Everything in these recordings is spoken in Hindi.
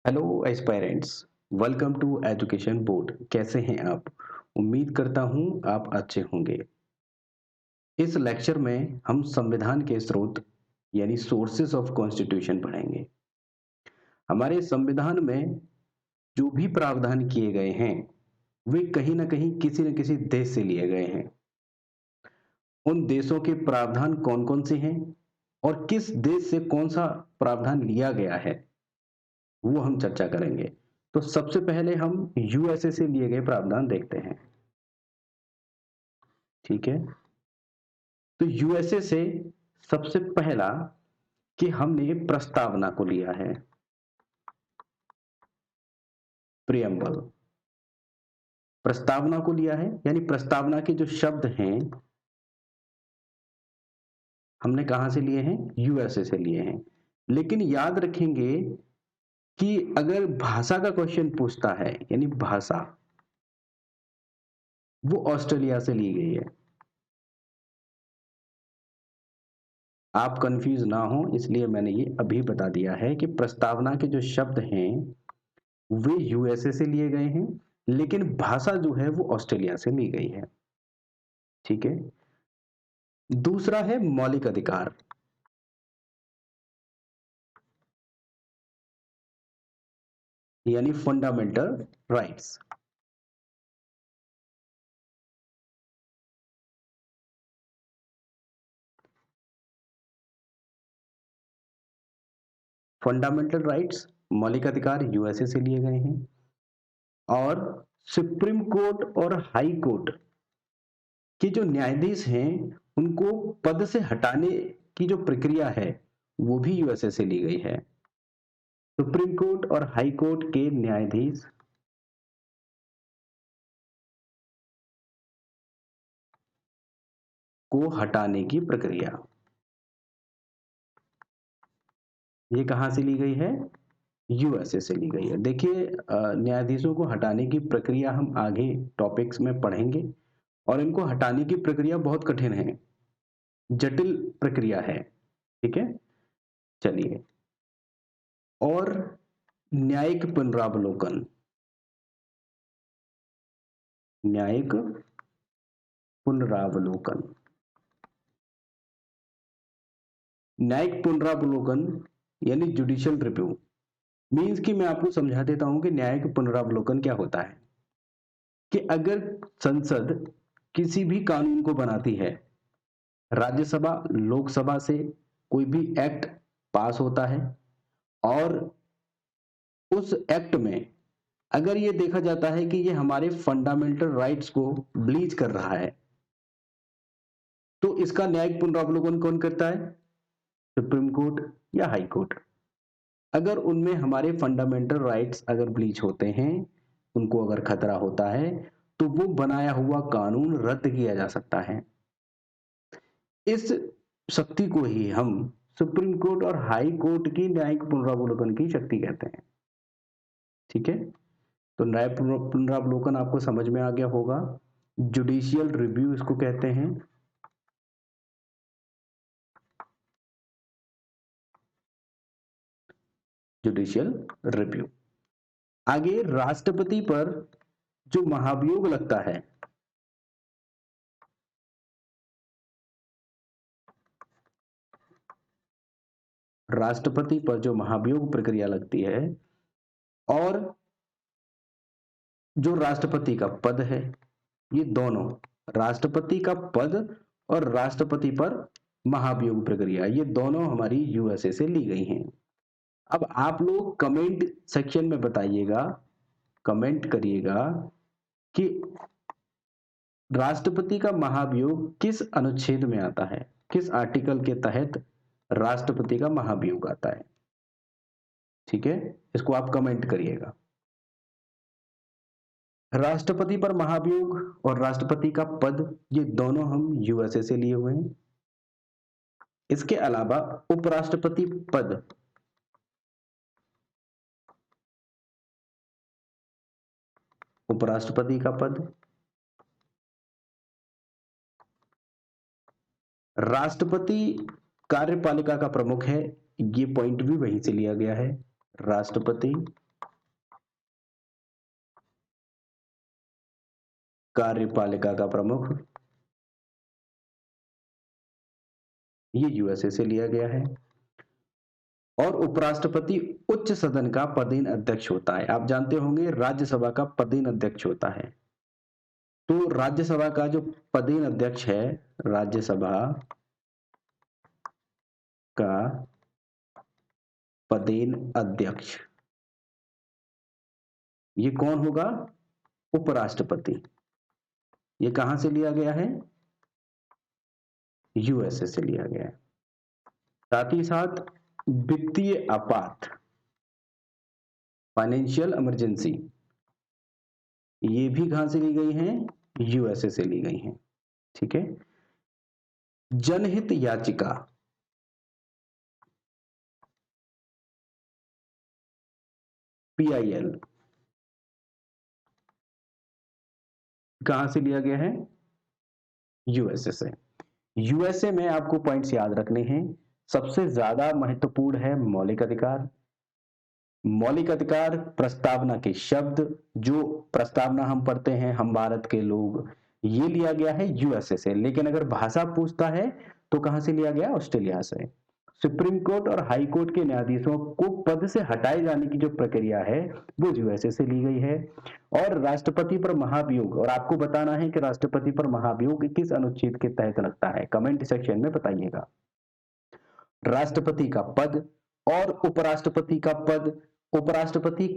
Hello aspirants. Welcome to education board. कैसे हैं आप? उम्मीद करता हूं आप अच्छे होंगे। इस लेक्चर में हम संविधान के स्रोत यानी सोर्सेस ऑफ कॉन्स्टिट्यूशन पढ़ेंगे। हमारे संविधान में जो भी प्रावधान किए गए हैं वे कहीं ना कहीं किसी न किसी देश से लिए गए हैं। उन देशों के प्रावधान कौन कौन से हैं और किस देश से कौन सा प्रावधान लिया गया है वो हम चर्चा करेंगे। तो सबसे पहले हम यूएसए से लिए गए प्रावधान देखते हैं। ठीक है। तो यूएसए से सबसे पहला कि हमने प्रस्तावना को लिया है। प्रियम्बल प्रस्तावना को लिया है, यानी प्रस्तावना के जो शब्द हैं हमने कहां से लिए हैं? यूएसए से लिए हैं। लेकिन याद रखेंगे कि अगर भाषा का क्वेश्चन पूछता है यानी भाषा, वो ऑस्ट्रेलिया से ली गई है। आप कंफ्यूज ना हो इसलिए मैंने ये अभी बता दिया है कि प्रस्तावना के जो शब्द हैं वे यूएसए से लिए गए हैं, लेकिन भाषा जो है वो ऑस्ट्रेलिया से ली गई है। ठीक है। दूसरा है मौलिक अधिकार। यानी फंडामेंटल राइट्स। फंडामेंटल राइट्स मौलिक अधिकार यूएसए से लिए गए हैं। और सुप्रीम कोर्ट और हाई कोर्ट के जो न्यायाधीश हैं उनको पद से हटाने की जो प्रक्रिया है वो भी यूएसए से ली गई है। सुप्रीम कोर्ट और हाई कोर्ट के न्यायाधीश को हटाने की प्रक्रिया ये कहां से ली गई है? यूएसए से ली गई है। देखिए, न्यायाधीशों को हटाने की प्रक्रिया हम आगे टॉपिक्स में पढ़ेंगे और इनको हटाने की प्रक्रिया बहुत कठिन है, जटिल प्रक्रिया है। ठीक है। चलिए। और न्यायिक पुनरावलोकन। न्यायिक पुनरावलोकन। न्यायिक पुनरावलोकन यानी जुडिशियल रिव्यू मीन्स कि मैं आपको समझा देता हूं कि न्यायिक पुनरावलोकन क्या होता है। कि अगर संसद किसी भी कानून को बनाती है, राज्यसभा लोकसभा से कोई भी एक्ट पास होता है और उस एक्ट में अगर ये देखा जाता है कि ये हमारे फंडामेंटल राइट्स को ब्लीच कर रहा है, तो इसका न्यायिक पुनरावलोकन कौन करता है? सुप्रीम कोर्ट या हाई कोर्ट। अगर उनमें हमारे फंडामेंटल राइट्स अगर ब्लीच होते हैं, उनको अगर खतरा होता है, तो वो बनाया हुआ कानून रद्द किया जा सकता है। इस शक्ति को ही हम सुप्रीम कोर्ट और हाई कोर्ट की न्यायिक पुनरावलोकन की शक्ति कहते हैं। ठीक है। तो न्यायिक पुनरावलोकन आपको समझ में आ गया होगा। जुडिशियल रिव्यू इसको कहते हैं। Judicial review. आगे राष्ट्रपति पर जो महाभियोग लगता है, राष्ट्रपति पर जो महाभियोग प्रक्रिया लगती है और जो राष्ट्रपति का पद है, ये दोनों, राष्ट्रपति का पद और राष्ट्रपति पर महाभियोग प्रक्रिया, ये दोनों हमारी यूएसए से ली गई हैं। अब आप लोग कमेंट सेक्शन में बताइएगा, कमेंट करिएगा कि राष्ट्रपति का महाभियोग किस अनुच्छेद में आता है, किस आर्टिकल के तहत राष्ट्रपति का महाभियोग आता है। ठीक है। इसको आप कमेंट करिएगा। राष्ट्रपति पर महाभियोग और राष्ट्रपति का पद ये दोनों हम यूएसए से लिए हुए हैं। इसके अलावा उपराष्ट्रपति पद, उपराष्ट्रपति का पद, राष्ट्रपति कार्यपालिका का प्रमुख है, ये पॉइंट भी वहीं से लिया गया है। राष्ट्रपति कार्यपालिका का प्रमुख, ये यूएसए से लिया गया है। और उपराष्ट्रपति उच्च सदन का पदेन अध्यक्ष होता है। आप जानते होंगे राज्यसभा का पदेन अध्यक्ष होता है। तो राज्यसभा का जो पदेन अध्यक्ष है, राज्यसभा का पदेन अध्यक्ष, ये कौन होगा? उपराष्ट्रपति। ये कहां से लिया गया है? यूएसए से लिया गया है। साथ ही साथ वित्तीय आपात, फाइनेंशियल इमरजेंसी, ये भी कहां से ली गई हैं? यूएसए से ली गई हैं। ठीक है। जनहित याचिका, पीआईएल, कहां से लिया गया है? यूएसए से। यूएसए में आपको पॉइंट्स याद रखने हैं। सबसे ज्यादा महत्वपूर्ण है मौलिक अधिकार। मौलिक अधिकार प्रस्तावना के शब्द, जो प्रस्तावना हम पढ़ते हैं हम भारत के लोग, ये लिया गया है यूएसए से। लेकिन अगर भाषा पूछता है तो कहां से लिया गया? ऑस्ट्रेलिया से। सुप्रीम कोर्ट और हाई कोर्ट के न्यायाधीशों को पद से हटाए जाने की जो प्रक्रिया है वो यूएसए से ली गई है। और राष्ट्रपति पर महाभियोग, और आपको बताना है कि राष्ट्रपति पर महाभियोग किस अनुच्छेद के तहत लगता है, कमेंट सेक्शन में बताइएगा। राष्ट्रपति का पद और उपराष्ट्रपति का पद, उपराष्ट्रपति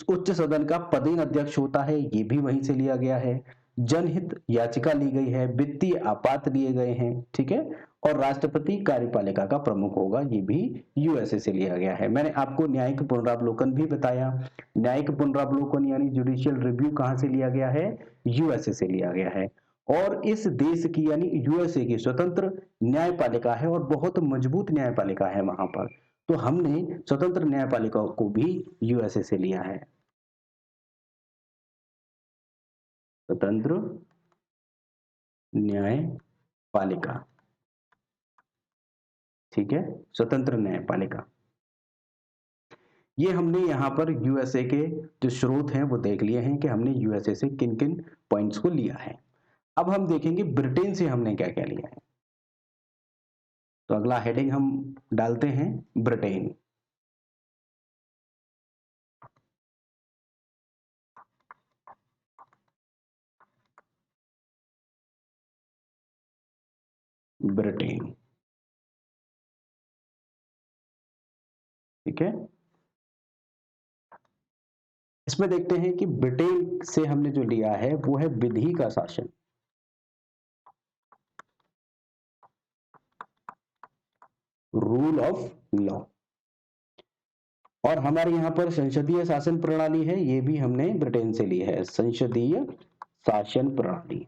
उच्च सदन का पदेन अध्यक्ष होता है, ये भी वहीं से लिया गया है। जनहित याचिका ली गई है, वित्तीय आपात लिए गए हैं, ठीक है। और राष्ट्रपति कार्यपालिका का प्रमुख होगा, ये भी यूएसए से लिया गया है। मैंने आपको न्यायिक पुनरावलोकन भी बताया। न्यायिक पुनरावलोकन यानी जुडिशियल रिव्यू कहां से लिया गया है? यूएसए से लिया गया है। और इस देश की यानी यूएसए की स्वतंत्र न्यायपालिका है और बहुत मजबूत न्यायपालिका है वहां पर। तो हमने स्वतंत्र न्यायपालिका को भी यूएसए से लिया है। स्वतंत्र न्यायपालिका, ठीक है, स्वतंत्र न्यायपालिका। ये हमने यहां पर यूएसए के जो स्रोत हैं वो देख लिए हैं कि हमने यूएसए से किन किन पॉइंट्स को लिया है। अब हम देखेंगे ब्रिटेन से हमने क्या क्या लिया है। तो अगला हेडिंग हम डालते हैं ब्रिटेन। ब्रिटेन, ठीक है। इसमें देखते हैं कि ब्रिटेन से हमने जो लिया है वो है विधि का शासन, रूल ऑफ लॉ। और हमारे यहां पर संसदीय शासन प्रणाली है, ये भी हमने ब्रिटेन से ली है, संसदीय शासन प्रणाली।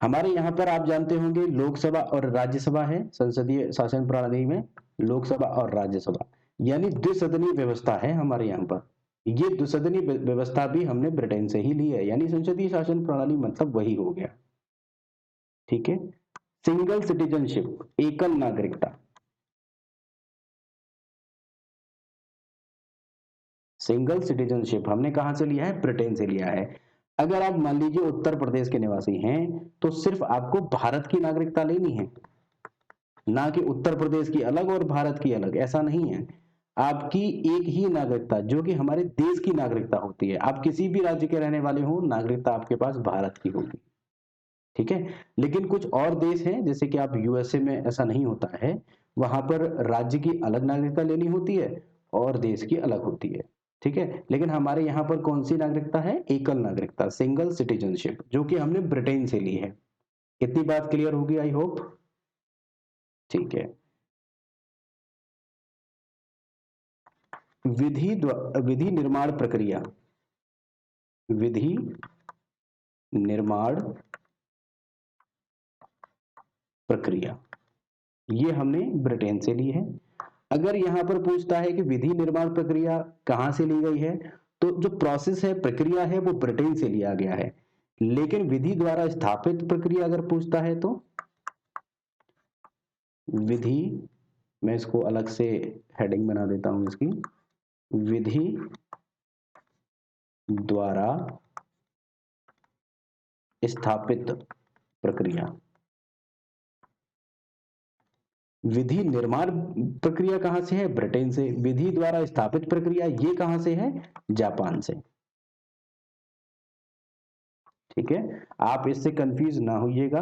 हमारे यहां पर आप जानते होंगे लोकसभा और राज्यसभा है संसदीय शासन प्रणाली में, लोकसभा और राज्यसभा, यानी द्विसदनीय व्यवस्था है हमारे यहाँ पर। ये द्विसदनीय व्यवस्था भी हमने ब्रिटेन से ही ली है, यानी संसदीय शासन प्रणाली मतलब वही हो गया, ठीक है। सिंगल सिटीजनशिप, एकल नागरिकता, सिंगल सिटीजनशिप हमने कहां से लिया है? ब्रिटेन से लिया है। अगर आप मान लीजिए उत्तर प्रदेश के निवासी हैं तो सिर्फ आपको भारत की नागरिकता लेनी है, ना कि उत्तर प्रदेश की अलग और भारत की अलग, ऐसा नहीं है। आपकी एक ही नागरिकता जो कि हमारे देश की नागरिकता होती है, आप किसी भी राज्य के रहने वाले हो, नागरिकता आपके पास भारत की होगी, ठीक है। लेकिन कुछ और देश हैं जैसे कि आप यूएसए में ऐसा नहीं होता है, वहां पर राज्य की अलग नागरिकता लेनी होती है और देश की अलग होती है, ठीक है। लेकिन हमारे यहाँ पर कौन सी नागरिकता है? एकल नागरिकता, सिंगल सिटीजनशिप, जो कि हमने ब्रिटेन से ली है। इतनी बात क्लियर होगी आई होप, ठीक है। विधि निर्माण प्रक्रिया, विधि निर्माण प्रक्रिया, ये हमने ब्रिटेन से ली है। अगर यहां पर पूछता है कि विधि निर्माण प्रक्रिया कहां से ली गई है, तो जो प्रोसेस है, प्रक्रिया है, वो ब्रिटेन से लिया गया है। लेकिन विधि द्वारा स्थापित प्रक्रिया अगर पूछता है तो विधि, मैं इसको अलग से हेडिंग बना देता हूं इसकी, विधि द्वारा स्थापित प्रक्रिया। विधि निर्माण प्रक्रिया कहां से है? ब्रिटेन से। विधि द्वारा स्थापित प्रक्रिया ये कहां से है? जापान से। ठीक है, आप इससे कंफ्यूज ना होइएगा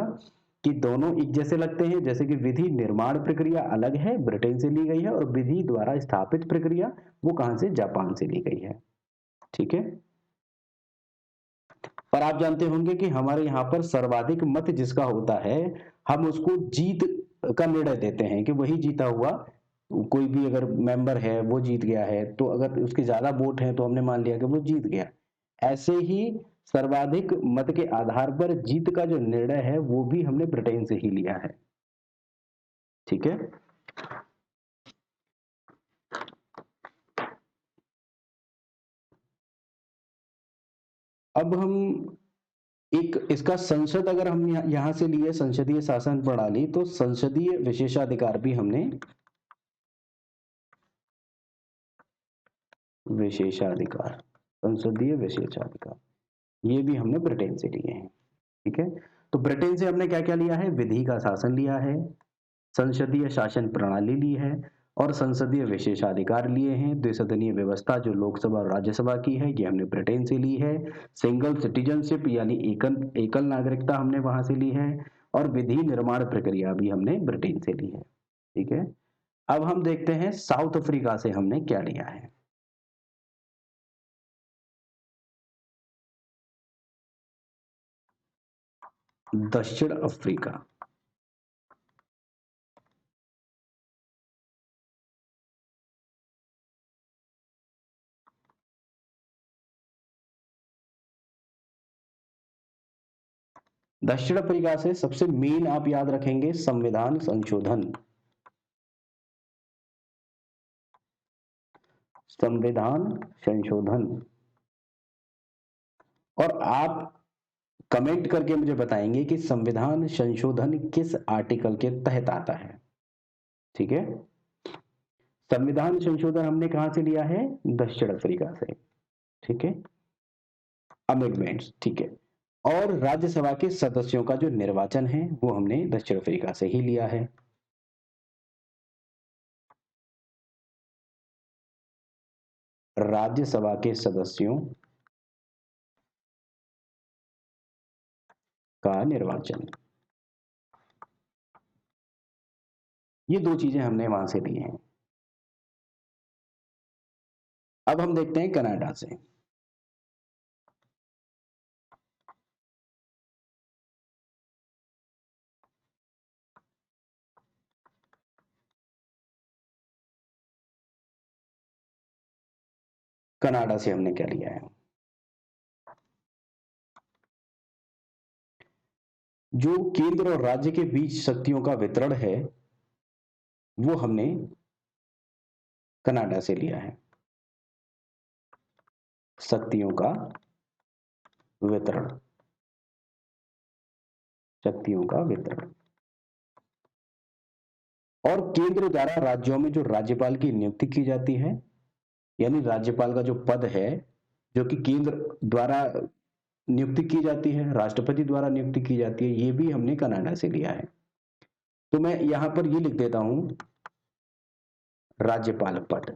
कि दोनों एक जैसे लगते हैं। जैसे कि विधि निर्माण प्रक्रिया अलग है, ब्रिटेन से ली गई है, और विधि द्वारा स्थापित प्रक्रिया वो कहां से? जापान से ली गई है। ठीक है, पर आप जानते होंगे कि हमारे यहाँ पर सर्वाधिक मत जिसका होता है, हम उसको जीत का निर्णय देते हैं कि वही जीता हुआ। कोई भी अगर मेंबर है वो जीत गया है, तो अगर उसके ज्यादा वोट हैं तो हमने मान लिया कि वो जीत गया। ऐसे ही सर्वाधिक मत के आधार पर जीत का जो निर्णय है वो भी हमने ब्रिटेन से ही लिया है। ठीक है, अब हम एक इसका संसद अगर हम यहां से लिए संसदीय शासन प्रणाली, तो संसदीय विशेषाधिकार भी हमने विशेषाधिकार संसदीय विशेषाधिकार ये भी हमने ब्रिटेन से लिए हैं। ठीक है, तो ब्रिटेन से हमने क्या क्या लिया है? विधि का शासन लिया है, संसदीय शासन प्रणाली ली है, और संसदीय विशेषाधिकार लिए हैं। द्विसदनीय व्यवस्था जो लोकसभा और राज्यसभा की है ये हमने ब्रिटेन से ली है। सिंगल सिटीजनशिप यानी एकल एकल नागरिकता हमने वहां से ली है, और विधि निर्माण प्रक्रिया भी हमने ब्रिटेन से ली है। ठीक है, अब हम देखते हैं साउथ अफ्रीका से हमने क्या लिया है। दक्षिण अफ्रीका। दक्षिण अफ्रीका से सबसे मेन आप याद रखेंगे संविधान संशोधन। संविधान संशोधन। और आप कमेंट करके मुझे बताएंगे कि संविधान संशोधन किस आर्टिकल के तहत आता है। ठीक है, संविधान संशोधन हमने कहां से लिया है? दक्षिण अफ्रीका से। ठीक है, अमेंडमेंट्स। ठीक है, और राज्यसभा के सदस्यों का जो निर्वाचन है वो हमने दक्षिण अफ्रीका से ही लिया है। राज्यसभा के सदस्यों का निर्वाचन, ये दो चीजें हमने वहां से ली हैं। अब हम देखते हैं कनाडा से। कनाडा से हमने क्या लिया है? जो केंद्र और राज्य के बीच शक्तियों का वितरण है वो हमने कनाडा से लिया है। शक्तियों का वितरण, शक्तियों का वितरण। और केंद्र द्वारा राज्यों में जो राज्यपाल की नियुक्ति की जाती है, यानी राज्यपाल का जो पद है जो कि केंद्र द्वारा नियुक्ति की जाती है, राष्ट्रपति द्वारा नियुक्ति की जाती है, ये भी हमने कनाडा से लिया है। तो मैं यहां पर ये लिख देता हूं राज्यपाल पद।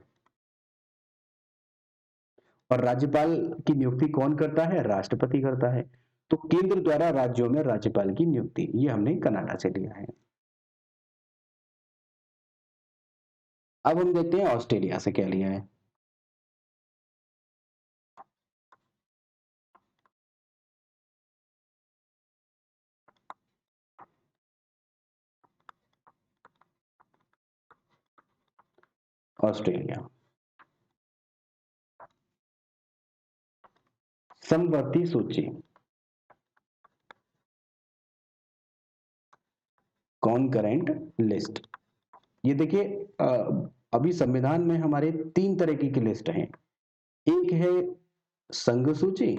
और राज्यपाल की नियुक्ति कौन करता है? राष्ट्रपति करता है। तो केंद्र द्वारा राज्यों में राज्यपाल की नियुक्ति ये हमने कनाडा से लिया है। अब हम देखते हैं ऑस्ट्रेलिया से क्या लिया है। ऑस्ट्रेलिया समवर्ती सूची, कॉन्करेंट लिस्ट। ये देखिए, अभी संविधान में हमारे तीन तरीके की लिस्ट हैं। एक है संघ सूची,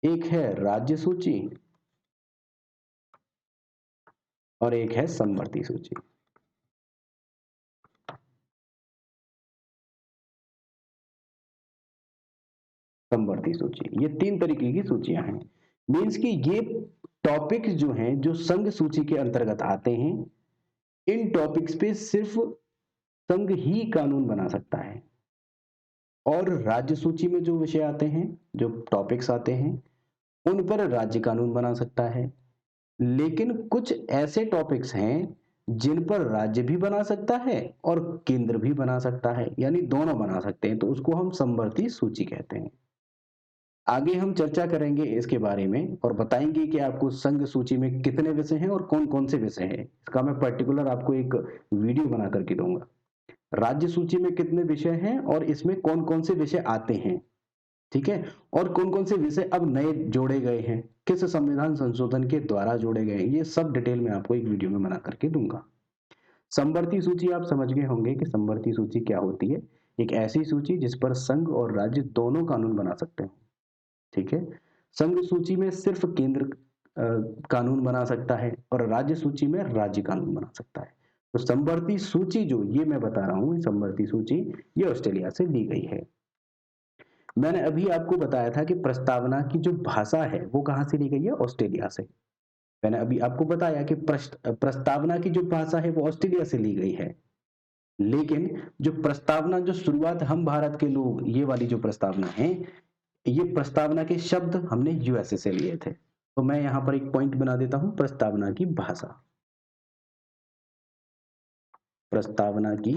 एक है राज्य सूची, और एक है समवर्ती सूची। समवर्ती सूची, ये 3 तरीके की सूचियां हैं। मीन्स कि ये टॉपिक्स जो हैं, जो संघ सूची के अंतर्गत आते हैं, इन टॉपिक्स पे सिर्फ संघ ही कानून बना सकता है। और राज्य सूची में जो विषय आते हैं, जो टॉपिक्स आते हैं, उन पर राज्य कानून बना सकता है। लेकिन कुछ ऐसे टॉपिक्स हैं जिन पर राज्य भी बना सकता है और केंद्र भी बना सकता है, यानी दोनों बना सकते हैं, तो उसको हम समवर्ती सूची कहते हैं। आगे हम चर्चा करेंगे इसके बारे में और बताएंगे कि आपको संघ सूची में कितने विषय हैं और कौन-कौन से विषय हैं। इसका मैं पर्टिकुलर आपको एक वीडियो बना करके दूंगा। राज्य सूची में कितने विषय हैं और इसमें कौन-कौन से विषय आते हैं, ठीक है? और कौन-कौन से विषय अब नए जोड़े गए हैं, किस संविधान संशोधन के द्वारा जोड़े गए हैं, ये सब डिटेल में आपको एक वीडियो में बना करके दूंगा। समवर्ती सूची आप समझ गए होंगे कि समवर्ती सूची क्या होती है। एक ऐसी सूची जिस पर संघ और राज्य दोनों कानून बना सकते हैं, ठीक है? संघ सूची में सिर्फ केंद्र कानून बना सकता है और राज्य सूची में राज्य कानून बना सकता है। तो समवर्ती सूची जो ये मैं बता रहा हूँ, समवर्ती सूची ये ऑस्ट्रेलिया से ली गई है। मैंने अभी आपको बताया था कि प्रस्तावना की जो भाषा है वो कहाँ से ली गई है? ऑस्ट्रेलिया से। मैंने अभी आपको बताया कि प्रस्तावना की जो भाषा है वो ऑस्ट्रेलिया से ली गई है। लेकिन जो प्रस्तावना, जो शुरुआत हम भारत के लोग, ये वाली जो प्रस्तावना है, ये प्रस्तावना के शब्द हमने यूएसए से लिए थे। तो मैं यहां पर एक पॉइंट बना देता हूं, प्रस्तावना की भाषा। प्रस्तावना की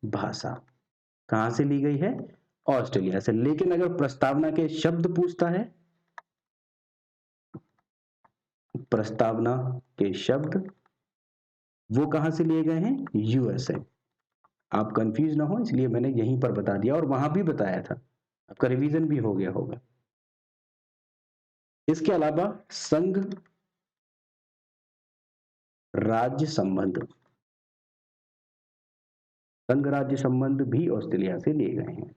भाषा कहां से ली गई है? ऑस्ट्रेलिया से। लेकिन अगर प्रस्तावना के शब्द पूछता है, प्रस्तावना के शब्द वो कहां से लिए गए हैं? यूएसए। आप कंफ्यूज ना हो इसलिए मैंने यहीं पर बता दिया और वहां भी बताया था, आपका रिवीजन भी हो गया होगा। इसके अलावा संघ राज्य संबंध, संघ राज्य संबंध भी ऑस्ट्रेलिया से लिए गए हैं।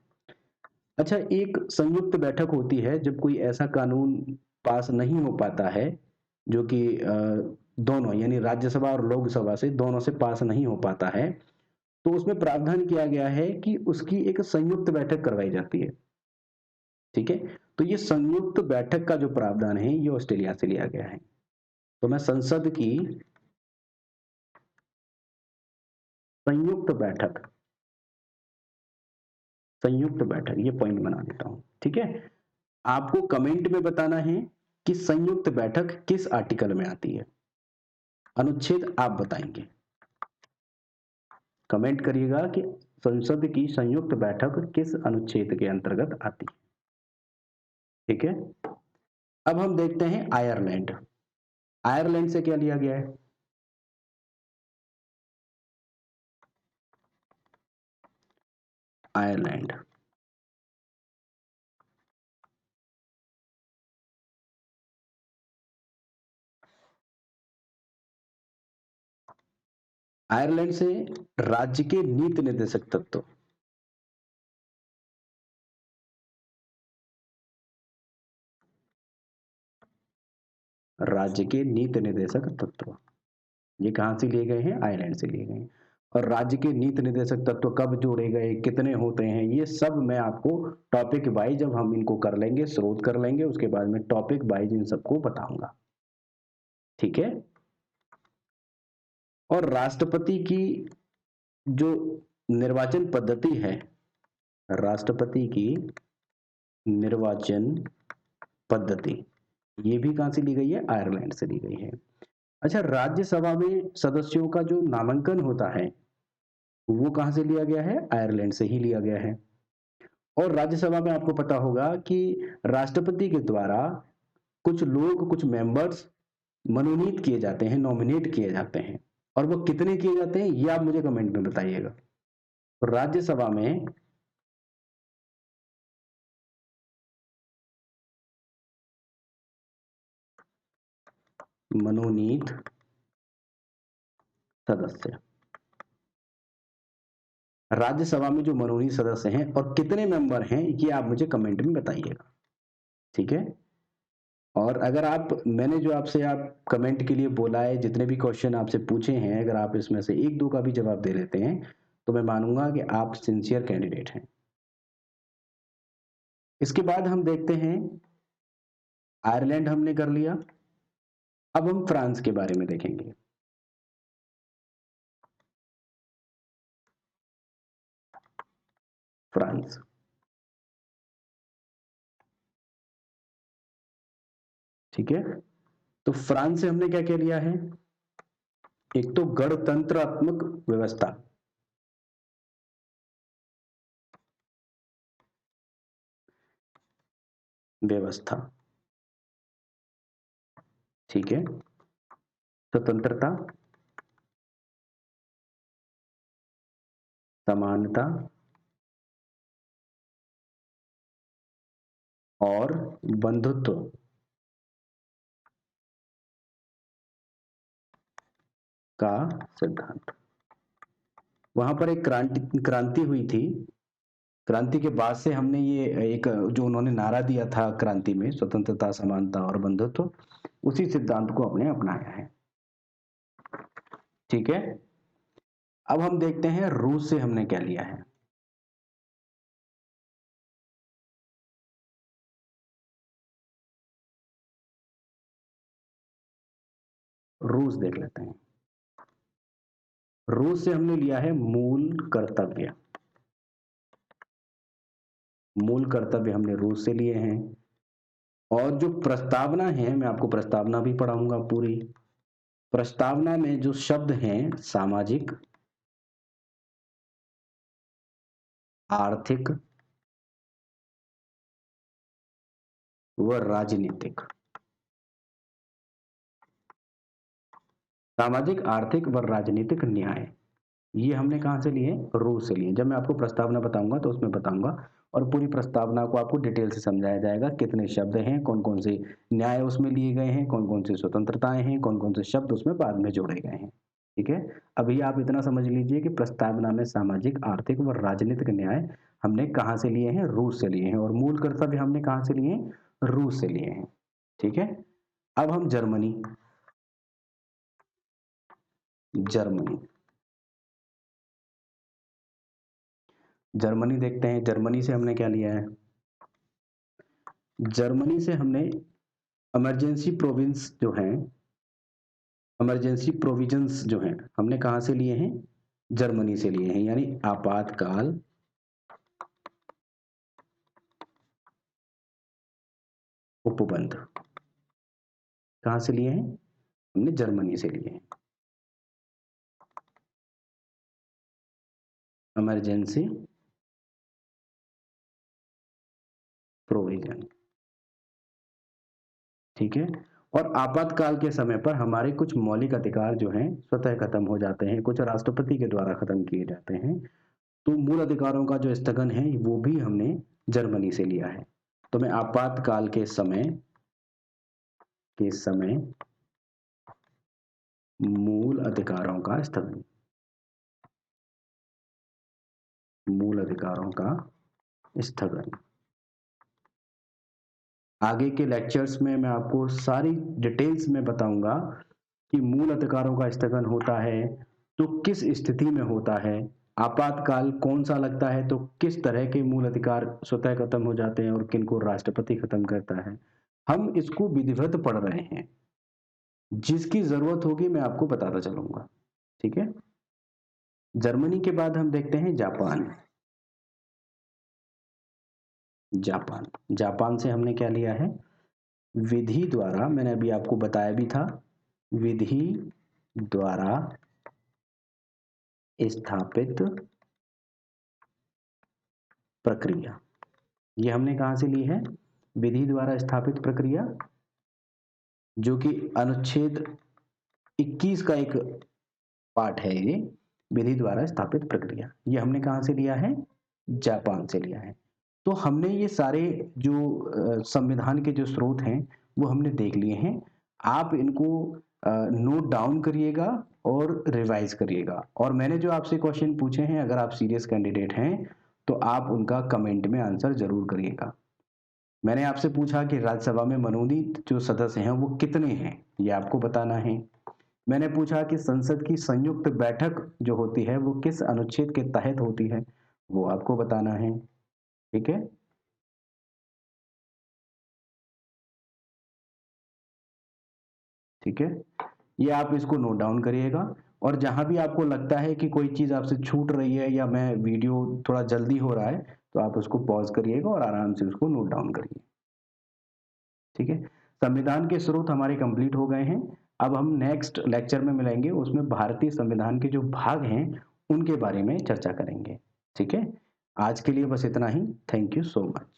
अच्छा, एक संयुक्त बैठक होती है जब कोई ऐसा कानून पास नहीं हो पाता है जो कि दोनों यानी राज्यसभा और लोकसभा से दोनों से पास नहीं हो पाता है, तो उसमें प्रावधान किया गया है कि उसकी एक संयुक्त बैठक करवाई जाती है, ठीक है? तो ये संयुक्त बैठक का जो प्रावधान है ये ऑस्ट्रेलिया से लिया गया है। तो मैं संसद की संयुक्त बैठक, संयुक्त बैठक ये पॉइंट बना देता हूं, ठीक है? आपको कमेंट में बताना है कि संयुक्त बैठक किस आर्टिकल में आती है। अनुच्छेद आप बताएंगे, कमेंट करिएगा कि संसद की संयुक्त बैठक किस अनुच्छेद के अंतर्गत आती है, ठीक है? अब हम देखते हैं आयरलैंड। आयरलैंड से क्या लिया गया है? आयरलैंड, आयरलैंड से राज्य के नीति निर्देशक तत्व, राज्य के नीति निर्देशक तत्व ये कहां से लिए गए हैं? आयरलैंड से लिए गए हैं। और राज्य के नीति निर्देशक तत्व कब जोड़े गए, कितने होते हैं, ये सब मैं आपको टॉपिक वाइज जब हम इनको कर लेंगे, स्रोत कर लेंगे, उसके बाद में टॉपिक वाइज इन सबको बताऊंगा, ठीक है? और राष्ट्रपति की जो निर्वाचन पद्धति है, राष्ट्रपति की निर्वाचन पद्धति ये भी कहां से ली गई है? आयरलैंड से ली गई है। अच्छा, राज्यसभा में सदस्यों का जो नामांकन होता है वो कहां से लिया गया है? आयरलैंड से ही लिया गया है। और राज्यसभा में आपको पता होगा कि राष्ट्रपति के द्वारा कुछ लोग, कुछ मेंबर्स मनोनीत किए जाते हैं, नॉमिनेट किए जाते हैं, और वो कितने किए जाते हैं ये आप मुझे कमेंट में बताइएगा। तो राज्यसभा में मनोनीत सदस्य, राज्यसभा में जो मनोनीत सदस्य हैं और कितने मेंबर हैं ये आप मुझे कमेंट में बताइएगा, ठीक है? और अगर आप, मैंने जो आपसे आप कमेंट के लिए बोला है, जितने भी क्वेश्चन आपसे पूछे हैं, अगर आप इसमें से एक दो का भी जवाब दे लेते हैं तो मैं मानूंगा कि आप सिंसियर कैंडिडेट हैं। इसके बाद हम देखते हैं, आयरलैंड हमने कर लिया। अब हम फ्रांस के बारे में देखेंगे। फ्रांस, ठीक है। तो फ्रांस से हमने क्या क्या लिया है? एक तो गणतंत्रात्मक व्यवस्था, व्यवस्था, ठीक है। स्वतंत्रता, समानता और बंधुत्व का सिद्धांत। वहां पर एक क्रांति हुई थी। क्रांति के बाद से हमने ये एक जो उन्होंने नारा दिया था क्रांति में, स्वतंत्रता, समानता और बंधुत्व, उसी सिद्धांत को हमने अपनाया है, ठीक है। अब हम देखते हैं रूस से हमने क्या लिया है। रूस देख लेते हैं। रूस से हमने लिया है मूल कर्तव्य। मूल कर्तव्य हमने रूस से लिए हैं। और जो प्रस्तावना है, मैं आपको प्रस्तावना भी पढ़ाऊंगा पूरी। प्रस्तावना में जो शब्द हैं, सामाजिक, आर्थिक व राजनीतिक, सामाजिक, आर्थिक व राजनीतिक न्याय, ये हमने कहां से लिए? रूस से लिए। जब मैं आपको प्रस्तावना बताऊंगा तो उसमें बताऊंगा, और पूरी प्रस्तावना को आपको डिटेल से समझाया जाएगा, कितने शब्द हैं, कौन कौन से न्याय उसमें लिए गए हैं, कौन कौन सी स्वतंत्रताएं हैं, कौन कौन से शब्द उसमें बाद में जोड़े गए हैं, ठीक है। अभी आप इतना समझ लीजिए कि प्रस्तावना में सामाजिक, आर्थिक व राजनीतिक न्याय हमने कहां से लिए हैं? रूस से लिए हैं। और मूल कर्तव्य हमने कहां से लिए हैं? रूस से लिए हैं, ठीक है। अब हम जर्मनी, जर्मनी, जर्मनी देखते हैं। जर्मनी से हमने क्या लिया है? जर्मनी से हमने इमरजेंसी प्रोविंस जो हैं, इमरजेंसी प्रोविजंस जो हैं, हमने कहां से लिए हैं? जर्मनी से लिए हैं। यानी आपातकाल उपबंध कहां से लिए हैं? हमने जर्मनी से लिए हैं। इमरजेंसी प्रोविजन, ठीक है। और आपातकाल के समय पर हमारे कुछ मौलिक अधिकार जो हैं स्वतः खत्म हो जाते हैं, कुछ राष्ट्रपति के द्वारा खत्म किए जाते हैं। तो मूल अधिकारों का जो स्थगन है वो भी हमने जर्मनी से लिया है। तो मैं आपातकाल के समय मूल अधिकारों का स्थगन, मूल अधिकारों का स्थगन। आगे के लेक्चर्स में मैं आपको सारी डिटेल्स में बताऊंगा कि मूल अधिकारों का स्थगन होता है तो किस स्थिति में होता है, आपातकाल कौन सा लगता है तो किस तरह के मूल अधिकार स्वतः खत्म हो जाते हैं और किनको राष्ट्रपति खत्म करता है। हम इसको विधिवत पढ़ रहे हैं, जिसकी जरूरत होगी मैं आपको बताता चलूंगा, ठीक है। जर्मनी के बाद हम देखते हैं जापान। जापान, जापान से हमने क्या लिया है? विधि द्वारा, मैंने अभी आपको बताया भी था, विधि द्वारा स्थापित प्रक्रिया। ये हमने कहां से ली है? विधि द्वारा स्थापित प्रक्रिया, जो कि अनुच्छेद 21 का एक पार्ट है। ये विधि द्वारा स्थापित प्रक्रिया, ये हमने कहां से लिया है? जापान से लिया है। तो हमने ये सारे जो संविधान के जो स्रोत हैं वो हमने देख लिए हैं। आप इनको नोट डाउन करिएगा और रिवाइज करिएगा। और मैंने जो आपसे क्वेश्चन पूछे हैं, अगर आप सीरियस कैंडिडेट हैं तो आप उनका कमेंट में आंसर जरूर करिएगा। मैंने आपसे पूछा कि राज्यसभा में मनोनीत जो सदस्य हैं वो कितने हैं, ये आपको बताना है। मैंने पूछा कि संसद की संयुक्त बैठक जो होती है वो किस अनुच्छेद के तहत होती है, वो आपको बताना है, ठीक है। ठीक है, ये आप इसको नोट डाउन करिएगा। और जहां भी आपको लगता है कि कोई चीज आपसे छूट रही है या मैं वीडियो थोड़ा जल्दी हो रहा है, तो आप उसको पॉज करिएगा और आराम से उसको नोट डाउन करिए। ठीक है, संविधान के स्रोत हमारे कंप्लीट हो गए हैं। अब हम नेक्स्ट लेक्चर में मिलेंगे, उसमें भारतीय संविधान के जो भाग हैं उनके बारे में चर्चा करेंगे। ठीक है, आज के लिए बस इतना ही। Thank you so much.